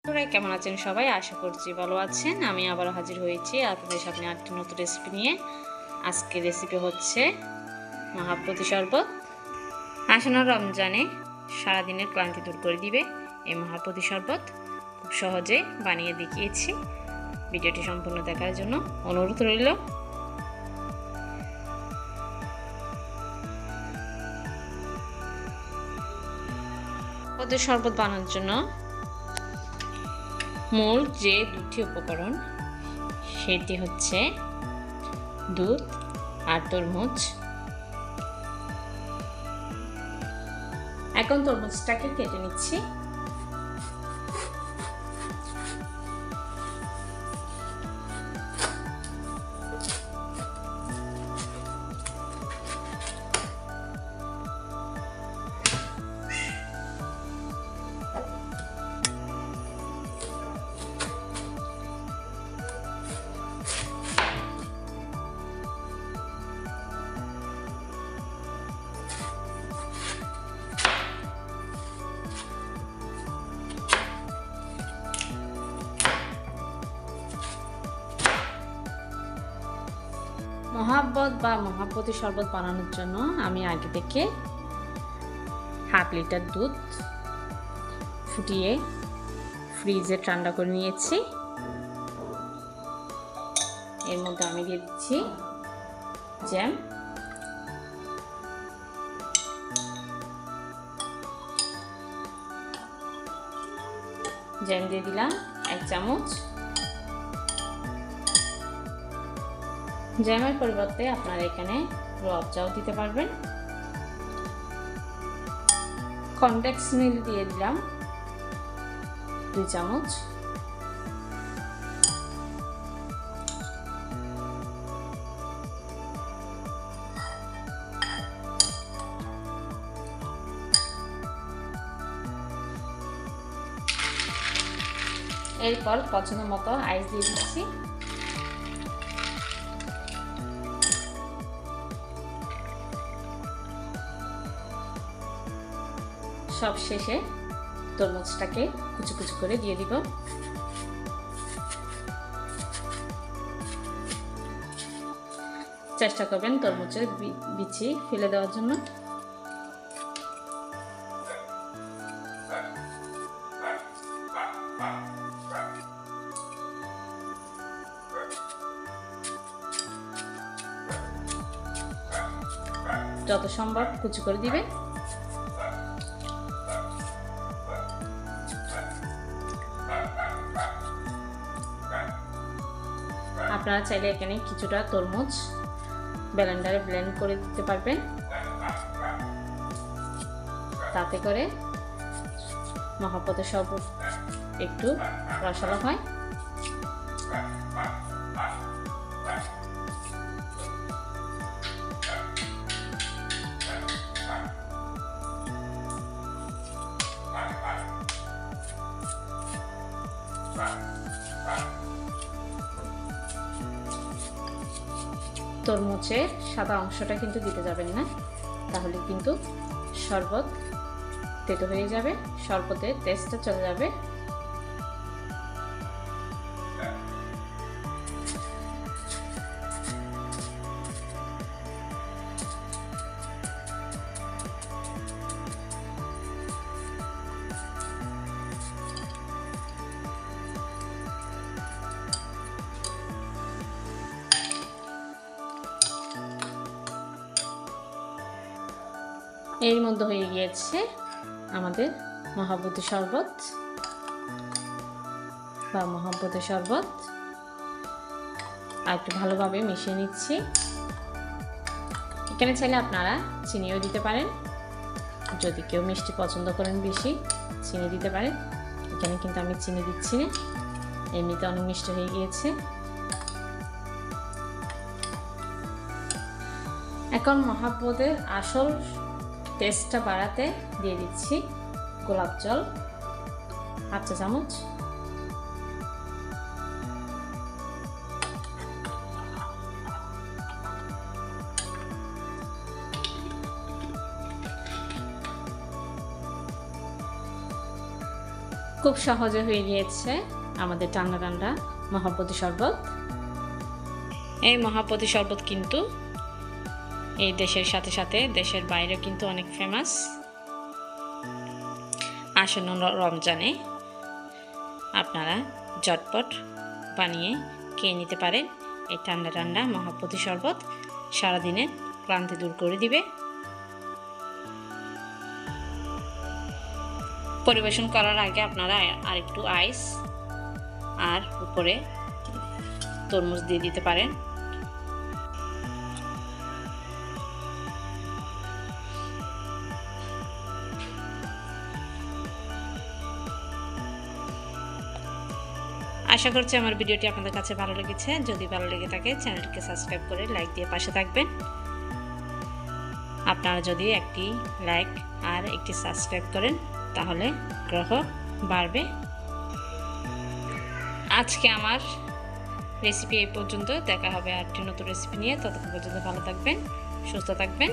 তোরা কেমন আছেন সবাই? আশা করছি ভালো আছেন। আমি আবারও হাজির হয়েছি আপনাদের সামনে আরেকটি নতুন রেসিপি নিয়ে। আজকের রেসিপি হচ্ছে মহাপ্রতি শরবত। আসন্ন রমজানে সারাদিনের ক্লান্তি দূর করে দিবে এই মহাপ্রতি শরবত। খুব সহজে বানিয়ে দেখিয়েছি। ভিডিওটি সম্পূর্ণ দেখার জন্য অনুরোধ রইল। প্রতি শরবত বানানোর জন্য মূল যে দুটি উপকরণ সেটি হচ্ছে দুধ আর তরমুজ। এখন তরমুজটাকে কেটে নিচ্ছি। মহাব্বত বা মহাপ্রতি শরবত বানানোর জন্য আমি আগে থেকে হাফ লিটার দুধ ফুটিয়ে ফ্রিজে ঠান্ডা করে নিয়েছি। এর মধ্যে আমি দিয়ে দিচ্ছি জ্যাম, জ্যাম দিয়ে দিলাম 1 চামচ। জ্যামের পরিবর্তে আপনারা এখানে রূহআফজাও দিতে পারবেন। কনডেন্স মিল্ক দিয়ে দিলাম 2 চামচ। এরপর পছন্দ মতো আইস দিয়ে দিচ্ছি। সব শেষে তরমুজটাকে কুচি কুচি করে দিয়ে দিব। চেষ্টা করবেন তরমুজের বিচি ফেলে দেওয়ার জন্য। যত সম্ভব কুচি করে দিবে। আপনারা চাইলে এখানে কিছুটা তরমুজ ব্লেন্ডারে ব্লেন্ড করে দিতে পারবেন, তাতে করে মহাপ্রতি শরবত একটু রসালো হয়। তরমুজের সাদা অংশটা কিন্তু দিতে যাবেন না, তাহলে কিন্তু শরবত তেতো হয়ে যাবে, শরবতের টেস্টটা চলে যাবে। এর মধ্যে হয়ে গিয়েছে আমাদের মহাপ্রতি শরবত বা মহাপ্রতি শরবত। আর একটু ভালোভাবে মিশিয়ে নিচ্ছি। এখানে চাইলে আপনারা চিনিও দিতে পারেন, যদি কেউ মিষ্টি পছন্দ করেন বেশি চিনি দিতে পারেন। এখানে কিন্তু আমি চিনি দিচ্ছি না, এমনিতে অনেক মিষ্টি হয়ে গিয়েছে। এখন মহাপ্রতের আসল টেস্টটা বাড়াতে দিয়ে দিচ্ছি গোলাপ জল 1/2 চা চামচ। খুব সহজে হয়ে গিয়েছে আমাদের ঠান্ডা ঠান্ডা মহাপতি শরবত। এই মহাপতি শরবত কিন্তু এই দেশের সাথে সাথে দেশের বাইরে কিন্তু অনেক ফেমাস। আসন্ন রমজানে আপনারা ঝটপট বানিয়ে খেয়ে নিতে পারেন এই ঠান্ডা ঠান্ডা মহাপতি শরবত। সারাদিনের ক্লান্তি দূর করে দিবে। পরিবেশন করার আগে আপনারা আরেকটু আইস আর উপরে তরমুজ দিয়ে দিতে পারেন। আশা করছি আমার ভিডিওটি আপনাদের কাছে ভালো লেগেছে। যদি ভালো লেগে থাকে চ্যানেলটিকে সাবস্ক্রাইব করে লাইক দিয়ে পাশে থাকবেন। আপনারা যদি একটি লাইক আর একটি সাবস্ক্রাইব করেন তাহলে গ্রহ বাড়বে। আজকে আমার রেসিপি এই পর্যন্ত। দেখা হবে আরেকটি নতুন রেসিপি নিয়ে। ততক্ষণ পর্যন্ত ভালো থাকবেন, সুস্থ থাকবেন।